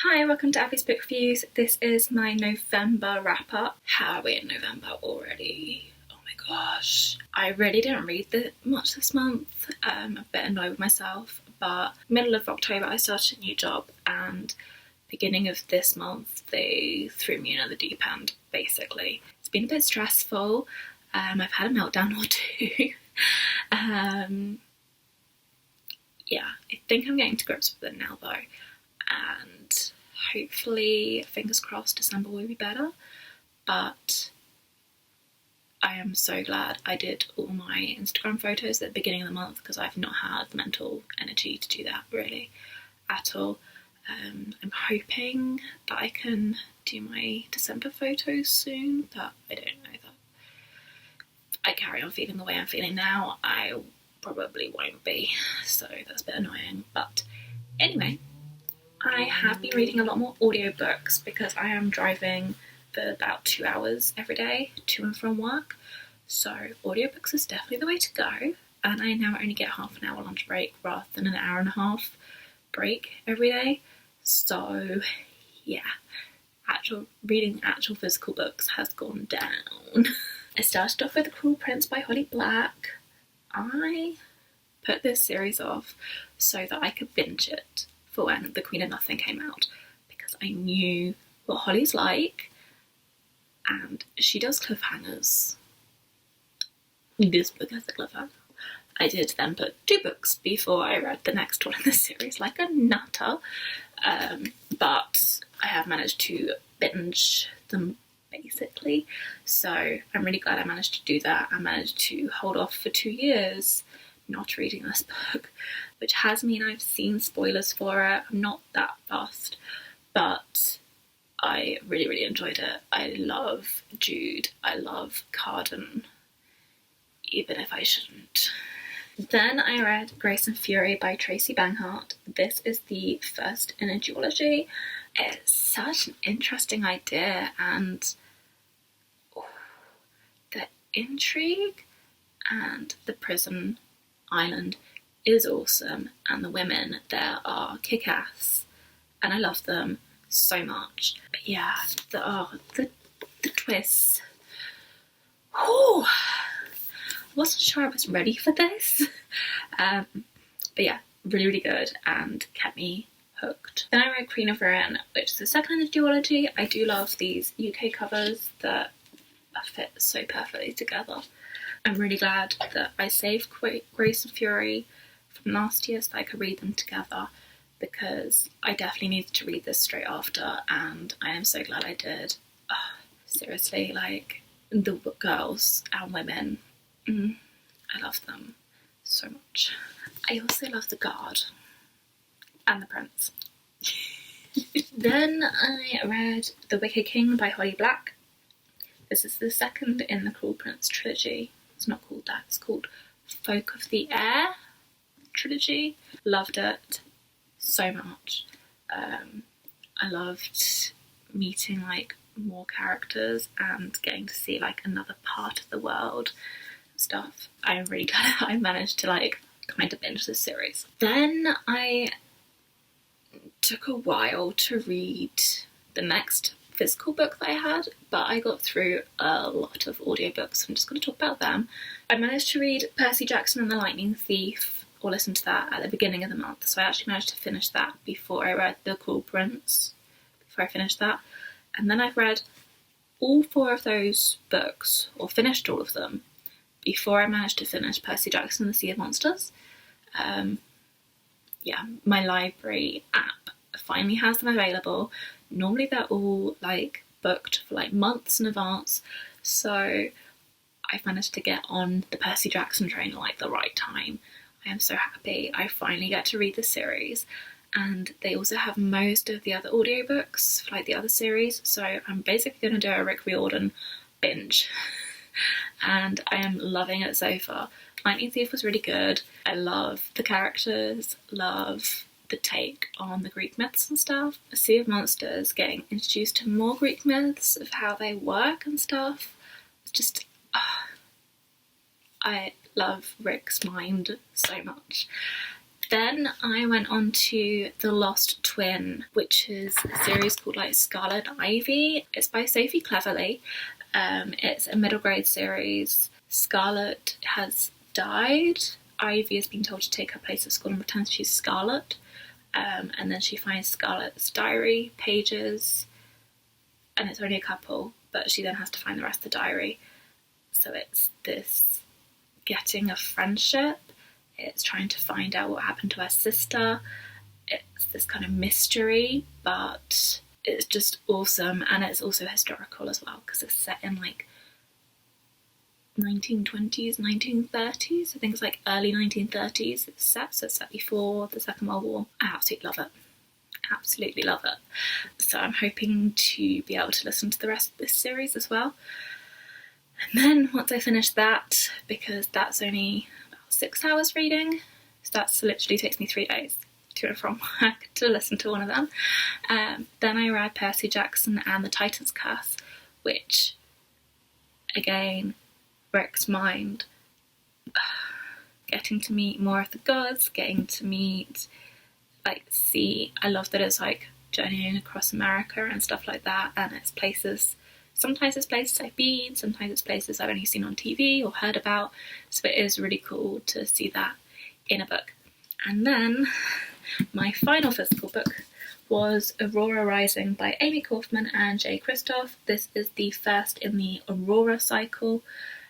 Hi, welcome to Abby's Book Reviews. This is my November wrap-up. How are we in November already? Oh my gosh. I really didn't read much this month. I'm a bit annoyed with myself, but middle of October I started a new job and beginning of this month they threw me into the deep end, basically. It's been a bit stressful. I've had a meltdown or two. Yeah, I think I'm getting to grips with it now though. And hopefully, fingers crossed, December will be better. But I am so glad I did all my Instagram photos at the beginning of the month because I've not had mental energy to do that really at all. I'm hoping that I can do my December photos soon, but I don't know that. I carry on feeling the way I'm feeling now, I probably won't be, so that's a bit annoying. But anyway, I have been reading a lot more audiobooks because I am driving for about 2 hours every day to and from work. So audiobooks is definitely the way to go. And I now only get half an hour lunch break rather than an hour and a half break every day. So yeah, reading actual physical books has gone down. I started off with The Cruel Prince by Holly Black. I put this series off so that I could binge it for when The Queen of Nothing came out, because I knew what Holly's like and she does cliffhangers. This book has a cliffhanger. I did then put 2 books before I read the next one in the series like a nutter, but I have managed to binge them basically, so I'm really glad I managed to do that. I managed to hold off for 2 years not reading this book, which has meant I've seen spoilers for it. I'm not that fast, but I really enjoyed it. I love Jude, I love Cardan, even if I shouldn't. Then I read Grace and Fury by Tracy Banghart. This is the first in a duology. It's such an interesting idea, and the intrigue and the prison island is awesome, and the women there are kick-ass and I love them so much. But yeah, the twists. I wasn't sure I was ready for this. But yeah, really good and kept me hooked. Then I read Queen of Ruin, which is the second in the duology. I do love these UK covers that fit so perfectly together. I'm really glad that I saved Grace and Fury from last year so that I could read them together, because I definitely needed to read this straight after, and I am so glad I did. Seriously, like, the girls and women, I love them so much. I also love the guard and the prince. Then I read The Wicked King by Holly Black. This is the second in the Cruel Prince trilogy. It's not called that, it's called Folk of the Air trilogy. Loved it so much. I loved meeting like more characters and getting to see like another part of the world and stuff. I'm really glad I managed to like kind of binge this series. Then I took a while to read the next physical book that I had, but I got through a lot of audiobooks, so I'm just going to talk about them. I managed to read Percy Jackson and the Lightning Thief, or listen to that at the beginning of the month, so I actually managed to finish that before I read The Cruel Prince, before I finished that. And then I've read all 4 of those books, or finished all of them, before I managed to finish Percy Jackson and the Sea of Monsters. Yeah, my library app finally has them available. Normally they're all like booked for like months in advance, so I've managed to get on the Percy Jackson train at like the right time. I am so happy I finally get to read the series, and they also have most of the other audiobooks for like the other series, so I'm basically going to do a Rick Riordan binge and I am loving it so far. Lightning Thief was really good. I love the characters, love the take on the Greek myths and stuff. Sea of Monsters, getting introduced to more Greek myths of how they work and stuff. It's just, I love Rick's mind so much. Then I went on to The Lost Twin, which is a series called like Scarlet Ivy. It's by Sophie Cleverly. It's a middle grade series. Scarlet has died. Ivy has been told to take her place at school and pretend she's Scarlet. And then she finds Scarlet's diary pages, and it's only a couple, but she then has to find the rest of the diary. So it's this getting a friendship. It's trying to find out what happened to her sister. It's this kind of mystery, but it's just awesome. And it's also historical as well, because it's set in like 1920s, 1930s. I think it's like early 1930s it's set, so it's set before the Second World War. I absolutely love it. Absolutely love it. So I'm hoping to be able to listen to the rest of this series as well. And then once I finish that, because that's only about 6 hours reading, so that literally takes me 3 days to and from work to listen to one of them. Then I read Percy Jackson and the Titan's Curse, which again Rick's mind. Getting to meet more of the gods, getting to meet, like, see, I love that it's like journeying across America and stuff like that, and it's places, sometimes it's places I've been, sometimes it's places I've only seen on TV or heard about, so it is really cool to see that in a book. And then my final physical book was Aurora Rising by Amy Kaufman and Jay Kristoff. This is the first in the Aurora cycle.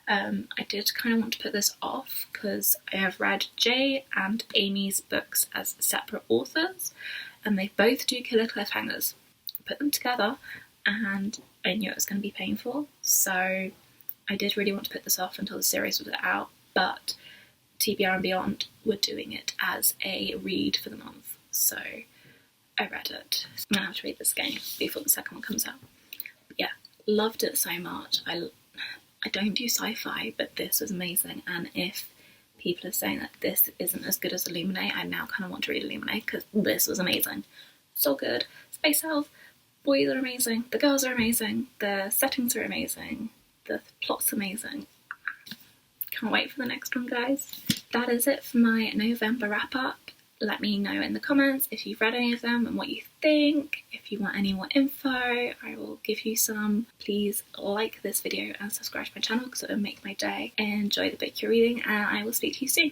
I did kind of want to put this off because I have read Jay and Amy's books as separate authors, and they both do killer cliffhangers. Put them together and I knew it was going to be painful, so I did really want to put this off until the series was out, but TBR and Beyond were doing it as a read for the month, so I read it. I'm going to have to read this again before the second one comes out. But yeah, loved it so much. I don't do sci-fi, but this was amazing, and if people are saying that this isn't as good as Illuminate, I now kind of want to read Illuminate because this was amazing. So good. Space Elf, boys are amazing, the girls are amazing, the settings are amazing, the plot's amazing. Can't wait for the next one, guys. That is it for my November wrap-up. Let me know in the comments if you've read any of them and what you think. If you want any more info, I will give you some. Please like this video and subscribe to my channel because it will make my day. Enjoy the book you're reading, and I will speak to you soon.